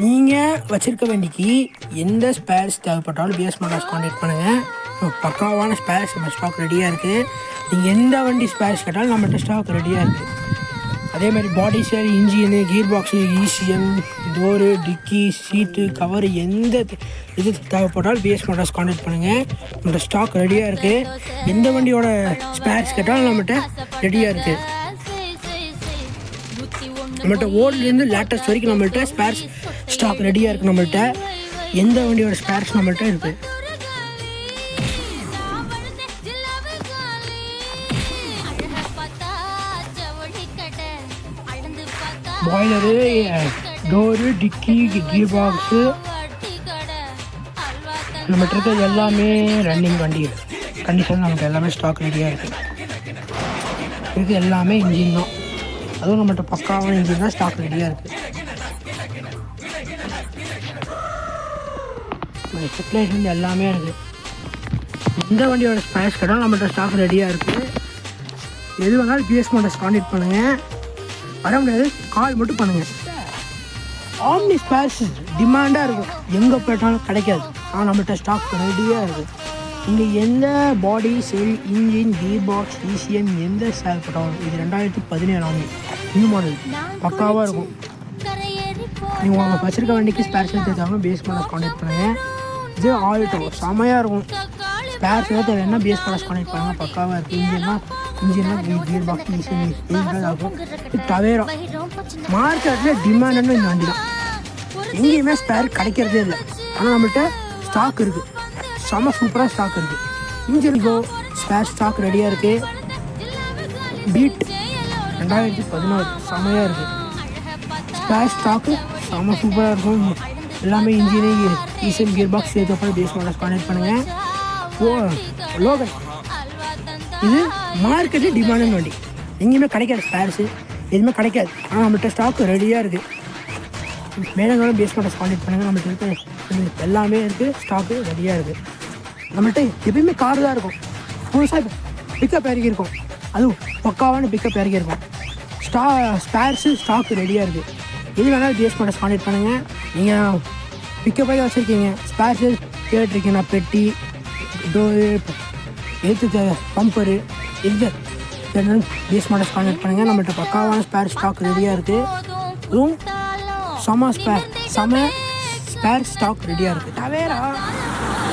நீங்கள் வச்சுருக்க வண்டிக்கு எந்த ஸ்பேர்ஸ் தேவைப்பட்டாலும் பிஎஸ் மோட்டார்ஸ் கான்டாக்ட் பண்ணுங்கள். பக்காவான ஸ்பேர்ஸ் நம்ம ஸ்டாக் ரெடியாக இருக்குது. நீங்கள் எந்த வண்டி ஸ்பேர்ஸ் கேட்டாலும் நம்மகிட்ட ஸ்டாக் ரெடியாக இருக்குது. அதேமாதிரி பாடி சேர், engine, gear box, ECM, door, dicky, seat, cover எந்த இது தேவைப்பட்டாலும் பிஎஸ் மோட்டார்ஸ் கான்டாக்ட் பண்ணுங்கள். நம்மகிட்ட ஸ்டாக் ரெடியாக இருக்குது. எந்த வண்டியோட ஸ்பேர்ஸ் கேட்டாலும் நம்மகிட்ட ரெடியாக இருக்குது. நம்மள்கிட்ட ஓல்ட்லேருந்து லேட்டஸ்ட் வரைக்கும் நம்மள்கிட்ட ஸ்பேர்ஸ் ஸ்டாக் ரெடியாக இருக்குது. நம்மள்கிட்ட எந்த வண்டியோட ஸ்பேர்ஸ் நம்மள்கிட்ட இருக்குது. பாய்லரு, டோரு, டிக்கி, கீர் பாக்ஸு நம்மகிட்ட இருக்கிறது எல்லாமே ரன்னிங் வண்டி கண்டிஷன். நம்மகிட்ட எல்லாமே ஸ்டாக் ரெடியாக இருக்குது. எல்லாமே இன்ஜின் தான். அதுவும் நம்மகிட்ட பக்காவான இன்ஜின் தான் ஸ்டாக் ரெடியாக இருக்குது. செப்லேஷன் எல்லாமே இருக்குது. எந்த வண்டியோட ஸ்பேர்ஸ் கேட்டாலும் நம்மகிட்ட ஸ்டாக் ரெடியாக இருக்குது. எது வேணாலும் பிஎஸ் மோட்டார்ஸ் கான்டாக்ட் பண்ணுங்கள். வர முடியாது, கால் மட்டும் பண்ணுங்கள். ஆம்னி ஸ்பேர்ஸ் டிமாண்டாக இருக்கும், எங்கே போயிட்டாலும் கிடைக்காது. ஆனால் நம்மகிட்ட ஸ்டாக் ரெடியாக இருக்குது. இங்கே எந்த பாடி செல், இன்ஜின், கீர் பாக்ஸ், இசிஎம் எந்த செயல்பட்டாலும் இது 2017 நியூ மாடல் பக்காவாக இருக்கும். நீங்கள் உங்கள் வச்சுருக்க வண்டிக்கு ஸ்பேர்ஸ் எடுத்துக்காமல் பிஎஸ் மோட்டார்ஸ் கான்டாக்ட் பண்ணுங்கள். இது ஆல்டோ செமையாக இருக்கும். ஸ்பேர்ஸ் எடுத்து வேணால் பிஎஸ் மோட்டார்ஸ் கான்டாக்ட் பண்ணுங்கள். பக்காவாக இருக்குது. இன்ஜின்லாம் கீர் பாக்ஸ், இசிஎம் ஆகும். டவேரா மார்க்கெட்டில் டிமாண்டான இந்த வண்டி தான். எங்கேயுமே ஸ்பேர் கிடைக்கிறதே இல்லை. ஆனால் நம்மள்கிட்ட ஸ்டாக் இருக்குது. செம்ம சூப்பராக ஸ்டாக் இருக்குது. இன்ஜின்கோ ஸ்பேர் ஸ்டாக் ரெடியாக இருக்குது. பீட் 2016 செம்மையாக இருக்குது. ஸ்பேர் ஸ்டாக்கு செம்ம சூப்பராக இருக்கும். எல்லாமே இன்ஜினு, இசிஎம், கியர் பாக்ஸ் சேர்த்தப்பறம் பிஎஸ் மோட்டார்ஸ் கான்டாக்ட் பண்ணுங்கள். லோகன் இது மார்க்கெட்டில் டிமாண்டான வண்டி. எங்கேயுமே கிடைக்காது, ஸ்பேர்ஸு எதுவுமே கிடைக்காது. ஆனால் நம்மள்கிட்ட ஸ்டாக்கு ரெடியாக இருக்குது. மேலும் பிஎஸ் மோட்டார்ஸ் கான்டாக்ட் பண்ணுங்கள். நம்மள்கிட்ட இருக்க எல்லாமே இருக்குது, ஸ்டாக்கு ரெடியாக இருக்குது. நம்மள்கிட்ட எப்பயுமே கார் தான் இருக்கும். புதுசாக பிக்கப் இறக்கி இருக்கும். அதுவும் பக்காவான பிக்கப் இறக்கி இருக்கும். ஸ்பேர்ஸு ஸ்டாக்கு ரெடியாக இருக்குது. எது வேணாலும் பிஎஸ் மோட்டார்ஸ் கான்டாக்ட் பண்ணுங்கள். நீங்கள் பிக்கப்பாக வச்சுருக்கீங்க, ஸ்பேர்ஸு கேட்டிருக்கீங்கன்னா பெட்டி, டோரு, எடுத்து பம்பரு இது பிஎஸ் மோட்டார்ஸ் கான்டாக்ட் பண்ணுங்கள். நம்மள்கிட்ட பக்காவான ஸ்பேர் ஸ்டாக் ரெடியாக இருக்குது. அதுவும் செம ஸ்பேர் ஸ்டாக் ரெடியாக இருக்குது. டவேரா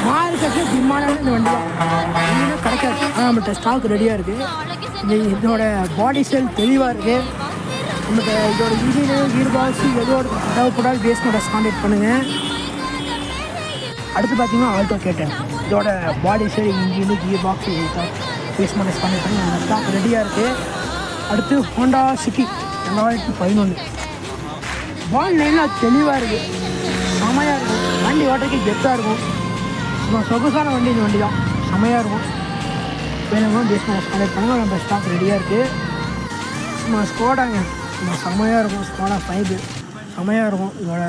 மார்க்கெட்டில் டிமாண்டான இந்த வண்டி எங்கேயுமே கிடைக்காது. ஆனால் நம்மள்கிட்ட ஸ்டாக் ரெடியாக இருக்குது. இதோட பாடி செல் தெளிவாக இருக்குது. நம்மகிட்ட இதோட இன்ஜினு, கீர் பாக்ஸு எதோட தேவைப்படாது பிஎஸ் மோட்டார்ஸ் கான்டாக்ட் பண்ணுங்கள். அடுத்து பார்த்தீங்கன்னா ஆல்டோ கேட்டேன். இதோட body shell, engine, gear box BS motors contact பண்ணி அந்த ஸ்டாக் ரெடியாக இருக்குது. அடுத்து ஹோண்டா சிட்டி 2011 பால் லைனில் தெளிவாக இருக்குது. செமையாக இருக்கும். வண்டி ஓட்டಕ್ಕೆ கெத்தாக இருக்கும். சொகுசான வண்டி இந்த வண்டி தான். செமையாக இருக்கும். வேணுமா பிஎஸ் மோட்டார்ஸ் கான்டாக்ட் பண்ணுங்கள். நம்ம ஸ்டாக் ரெடியாக இருக்குது. ஸ்கோடாங்க செமையாக இருக்கும். ஸ்கோடா 5 செமையாக இருக்கும். இதோட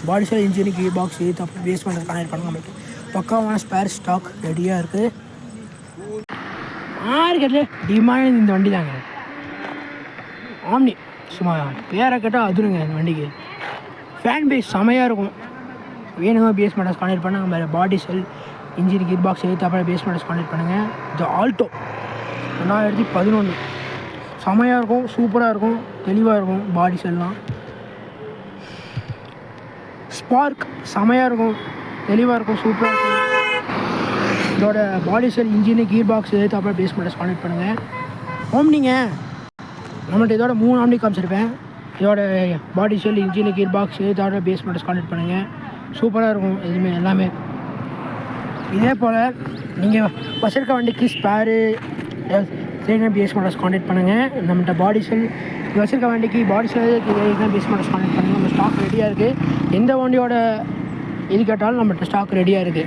body shell, engine, gear box அப்புறம் பிஎஸ் மோட்டார்ஸ் கான்டாக்ட் பண்ணுங்கள். நம்மளுக்கு பக்காவான ஸ்பேர் ஸ்டாக் ரெடியாக இருக்குது. மார்க்கெட்டில் டிமாண்ட் இந்த வண்டி தாங்க. ஆம்னி சும்மா பேரை கேட்டால் அதுருங்க. இந்த வண்டிக்கு ஃபேன் பேஸ் செமையாக இருக்கும். வேணுங்க பிஎஸ் மோட்டார்ஸ் கான்டாக்ட் பண்ணுங்கள். நம்ம பாடி செல், இன்ஜின், கீர் பாக்ஸ் அப்புறம் பிஎஸ் மோட்டார்ஸ் கான்டாக்ட் பண்ணுங்கள். இது ஆல்டோ 2011 செமையாக இருக்கும். சூப்பராக இருக்கும். தெளிவாக இருக்கும். பாடி செல்லாம் ஸ்பார்க் செமையாக இருக்கும். தெளிவாக இருக்கும். சூப்பராக இருக்கும். இதோட body shell, engine, gear box அப்புறம் பிஎஸ் மோட்டார்ஸ் கான்டாக்ட் பண்ணுங்கள். ஓம்னிங்க நம்மள்ட்ட இதோட 3 ஆம்னி காமிச்சிருப்பேன். இதோட body shell, engine, gear box இதோட பிஎஸ் மோட்டார்ஸ் கான்டாக்ட் பண்ணுங்கள். சூப்பராக இருக்கும். எதுவுமே எல்லாமே இதே போல் நீங்கள் வச்சிருக்க வண்டிக்கு ஸ்பேரு பிஎஸ் மோட்டார்ஸ் கான்டாக்ட் பண்ணுங்கள். நம்மகிட்ட பாடி செல் வச்சிருக்க வண்டிக்கு பாடி செல் பிஎஸ் மோட்டார்ஸ் கான்டாக்ட் பண்ணுங்கள். நம்ம ஸ்டாக் ரெடியாக இருக்குது. எந்த வண்டியோட இது கேட்டாலும் நம்மகிட்ட ஸ்டாக் ரெடியாக இருக்குது.